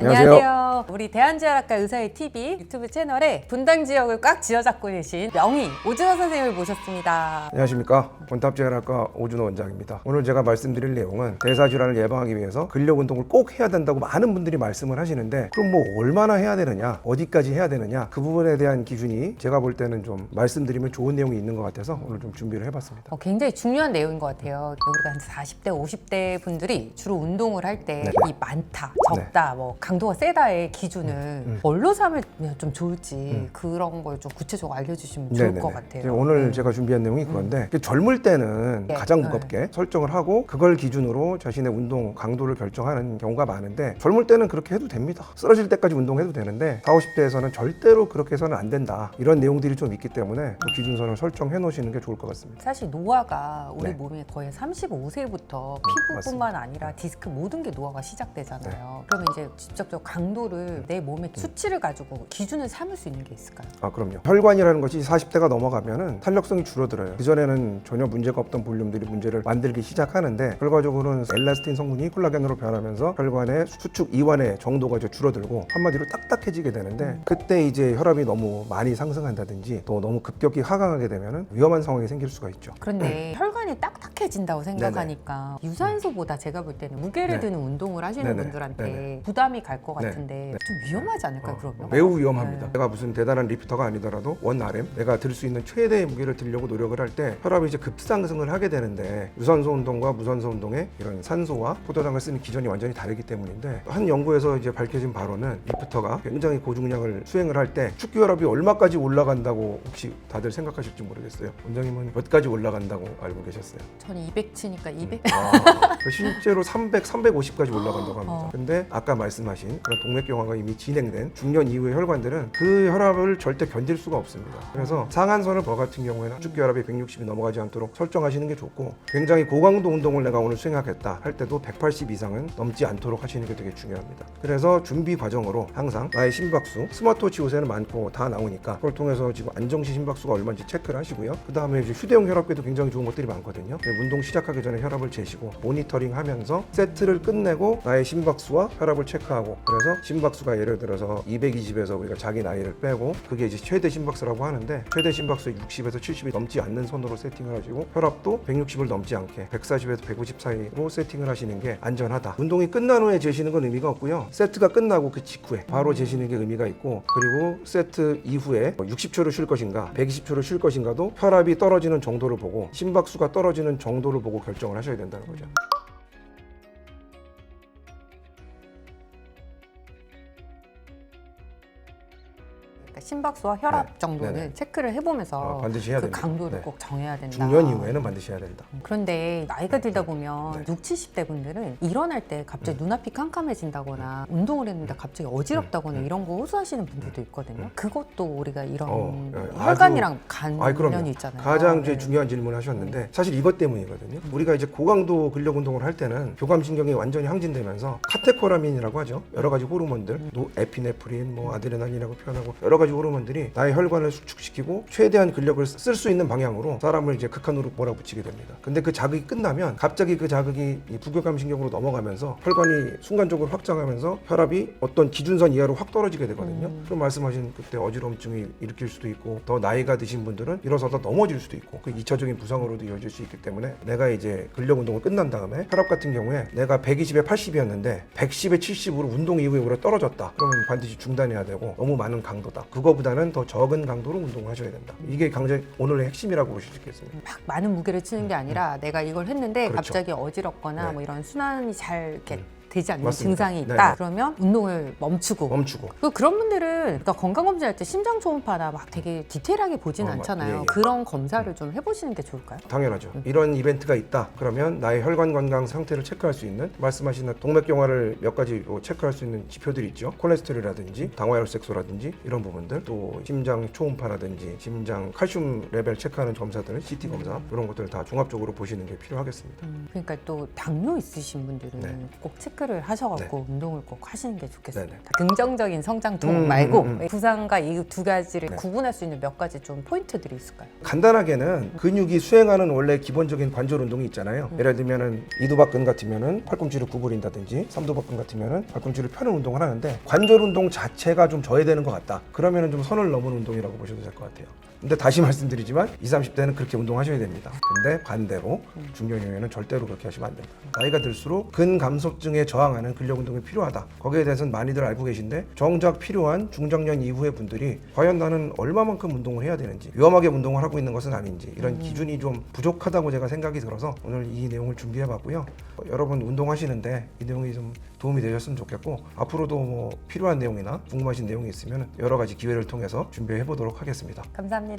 안녕하세요. 우리 대한지혈학과 의사의 TV 유튜브 채널에 분당 지역을 꽉 쥐어잡고 계신 명의 오준호 선생님을 모셨습니다. 안녕하십니까. 원탑지혈학과 오준호 원장입니다. 오늘 제가 말씀드릴 내용은 대사질환을 예방하기 위해서 근력운동을 꼭 해야 된다고 많은 분들이 말씀을 하시는데, 그럼 뭐 얼마나 해야 되느냐, 어디까지 해야 되느냐, 그 부분에 대한 기준이 제가 볼 때는 좀 말씀드리면 좋은 내용이 있는 것 같아서 오늘 좀 준비를 해봤습니다. 굉장히 중요한 내용인 것 같아요. 우리가 한 40대, 50대 분들이 주로 운동을 할 때 이 많다, 적다, 뭐 강도가 세다의 기준을 뭘로 삼으면 좀 좋을지 그런 걸 좀 구체적으로 알려주시면 좋을 것 같아요. 오늘 제가 준비한 내용이 그건데, 젊을 때는 가장 무겁게 설정을 하고 그걸 기준으로 자신의 운동 강도를 결정하는 경우가 많은데, 젊을 때는 그렇게 해도 됩니다. 쓰러질 때까지 운동해도 되는데 40, 50대에서는 절대로 그렇게 해서는 안 된다, 이런 내용들이 좀 있기 때문에 그 기준선을 설정해 놓으시는 게 좋을 것 같습니다. 사실 노화가 우리 네. 몸에 거의 35세부터 피부뿐만 아니라 디스크 모든 게 노화가 시작되잖아요. 그러면 이제 직접적으로 강도를 내 몸의 수치를 가지고 기준을 삼을 수 있는 게 있을까요? 그럼요. 혈관이라는 것이 40대가 넘어가면은 탄력성이 줄어들어요. 그전에는 전혀 문제가 없던 볼륨들이 문제를 만들기 시작하는데, 결과적으로는 엘라스틴 성분이 콜라겐으로 변하면서 혈관의 수축 이완의 정도가 이제 줄어들고 한마디로 딱딱해지게 되는데, 그때 이제 혈압이 너무 많이 상승한다든지 또 너무 급격히 하강하게 되면은 위험한 상황이 생길 수가 있죠. 그런데 혈관이 딱딱해진다고 생각하니까 유산소보다 제가 볼 때는 무게를 드는 운동을 하시는 분들한테 부담이 갈 것 같은데 좀 위험하지 않을까요? 그러면? 매우 위험합니다. 내가 무슨 대단한 리프터가 아니더라도 원 RM, 내가 들 수 있는 최대의 무게를 들려고 노력을 할 때 혈압이 이제 급상승을 하게 되는데, 유산소 운동과 무산소 운동의 이런 산소와 포도당을 쓰는 기전이 완전히 다르기 때문인데, 한 연구에서 이제 밝혀진 바로는 리프터가 굉장히 고중량을 수행을 할 때 축기 혈압이 얼마까지 올라간다고 혹시 다들 생각하실지 모르겠어요. 원장님은 몇 가지 올라간다고 알고 계셨어요? 저는 200 치니까 200? 실제로 300, 350까지 올라간다고 합니다. 근데 아까 말씀하신 그런 동맥경화가 이미 진행된 중년 이후의 혈관들은 그 혈압을 절대 견딜 수가 없습니다. 그래서 상한선을 저 같은 경우에는 축기 혈압이 160이 넘어가지 않도록 설정하시는 게 좋고, 굉장히 고강도 운동을 내가 오늘 수행하겠다 할 때도 180 이상은 넘지 않도록 하시는 게 되게 중요합니다. 그래서 준비 과정으로 항상 나의 심박수, 스마트워치 요새는 많고 다 나오니까 그걸 통해서 지금 안정시 심박수가 얼마인지 체크를 하시고요. 그 다음에 이제 휴대용 혈압계도 굉장히 좋은 것들이 많거든요. 운동 시작하기 전에 혈압을 재시고 모니터링 하면서 세트를 끝내고 나의 심박수와 혈압을 체크하고, 그래서 심박수가 예를 들어서 220에서 우리가 자기 나이를 빼고 그게 이제 최대 심박수라고 하는데, 최대 심박수의 60에서 70이 넘지 않는 선으로 세팅을 하시고 혈압도 160을 넘지 않게 140에서 150 사이로 세팅을 하시는 게 안전하다. 운동이 끝난 후에 재시는 건 의미가 없고요. 세트가 끝나고 그 직후에 바로 재시는 게 의미가 있고, 그리고 세트 이후에 60초를 쉴 것인가 120초를 쉴 것인가도 혈압이 떨어지는 정도를 보고 심박수가 떨어지는 정도를 보고 결정을 하셔야 된다는 거죠. 심박수와 혈압 정도는 체크를 해보면서 반드시 해야 그 됩니다. 강도를 꼭 정해야 된다. 중년 이후에는 반드시 해야 된다. 그런데 나이가 들다 보면 60, 70대 분들은 일어날 때 갑자기 눈앞이 캄캄해진다거나 운동을 했는데 갑자기 어지럽다거나 이런 거 호소하시는 분들도 있거든요. 그것도 우리가 이런 혈관이랑 관련이 있잖아요. 가장 제일 중요한 질문을 하셨는데, 사실 이것 때문이거든요. 우리가 이제 고강도 근력 운동을 할 때는 교감신경이 완전히 항진되면서 카테코라민이라고 하죠. 여러 가지 호르몬들, 에피네프린, 아드레날린이라고 표현하고 여러 가지 호르몬들이 나의 혈관을 수축시키고 최대한 근력을 쓸 수 있는 방향으로 사람을 이제 극한으로 몰아붙이게 됩니다. 근데 그 자극이 끝나면 갑자기 그 자극이 이 부교감신경으로 넘어가면서 혈관이 순간적으로 확장하면서 혈압이 어떤 기준선 이하로 확 떨어지게 되거든요. 그럼 말씀하신 그때 어지럼증이 일으킬 수도 있고, 더 나이가 드신 분들은 일어서다 넘어질 수도 있고, 그 2차적인 부상으로도 이어질 수 있기 때문에, 내가 이제 근력 운동을 끝난 다음에 혈압 같은 경우에 내가 120에 80이었는데 110에 70으로 운동 이후에 오히려 떨어졌다, 그러면 반드시 중단해야 되고, 너무 많은 강도다, 그거보다는 더 적은 강도로 운동을 하셔야 된다. 이게 강제 오늘의 핵심이라고 보실 수 있겠습니다. 막 많은 무게를 치는 게 아니라 내가 이걸 했는데 그렇죠. 갑자기 어지럽거나 뭐 이런 순환이 잘 이렇게 되지 않는 맞습니다. 증상이 있다. 네. 그러면 운동을 멈추고. 그런 분들은 그러니까 건강검진할 때 심장 초음파나 막 되게 디테일하게 보진 않잖아요. 예. 그런 검사를 좀 해보시는 게 좋을까요? 당연하죠. 이런 이벤트가 있다 그러면 나의 혈관 건강 상태를 체크할 수 있는, 말씀하신 동맥경화를 몇 가지 체크할 수 있는 지표들이 있죠. 콜레스테롤이라든지 당화혈색소라든지 이런 부분들, 또 심장 초음파라든지 심장 칼슘 레벨 체크하는 검사들은 CT 검사, 이런 것들을 다 종합적으로 보시는 게 필요하겠습니다. 그러니까 또 당뇨 있으신 분들은 꼭 체크 체크를 하셔갖고 운동을 꼭 하시는 게 좋겠습니다. 네네. 긍정적인 성장통 말고 부상과 이 두 가지를 구분할 수 있는 몇 가지 좀 포인트들이 있을까요? 간단하게는 근육이 수행하는 원래 기본적인 관절 운동이 있잖아요. 예를 들면은 이두박근 같으면은 팔꿈치를 구부린다든지 삼두박근 같으면은 팔꿈치를 펴는 운동을 하는데 관절 운동 자체가 좀 저해되는 것 같다. 그러면은 좀 선을 넘은 운동이라고 보셔도 될 것 같아요. 근데 다시 말씀드리지만 20, 30대는 그렇게 운동하셔야 됩니다. 근데 반대로 중년 이후에는 절대로 그렇게 하시면 안 됩니다. 나이가 들수록 근감소증에 저항하는 근력 운동이 필요하다. 거기에 대해서는 많이들 알고 계신데 정작 필요한 중장년 이후의 분들이 과연 나는 얼마만큼 운동을 해야 되는지 위험하게 운동을 하고 있는 것은 아닌지 이런 기준이 좀 부족하다고 제가 생각이 들어서 오늘 이 내용을 준비해 봤고요. 여러분 운동하시는데 이 내용이 좀 도움이 되셨으면 좋겠고 앞으로도 뭐 필요한 내용이나 궁금하신 내용이 있으면 여러 가지 기회를 통해서 준비해 보도록 하겠습니다. 감사합니다.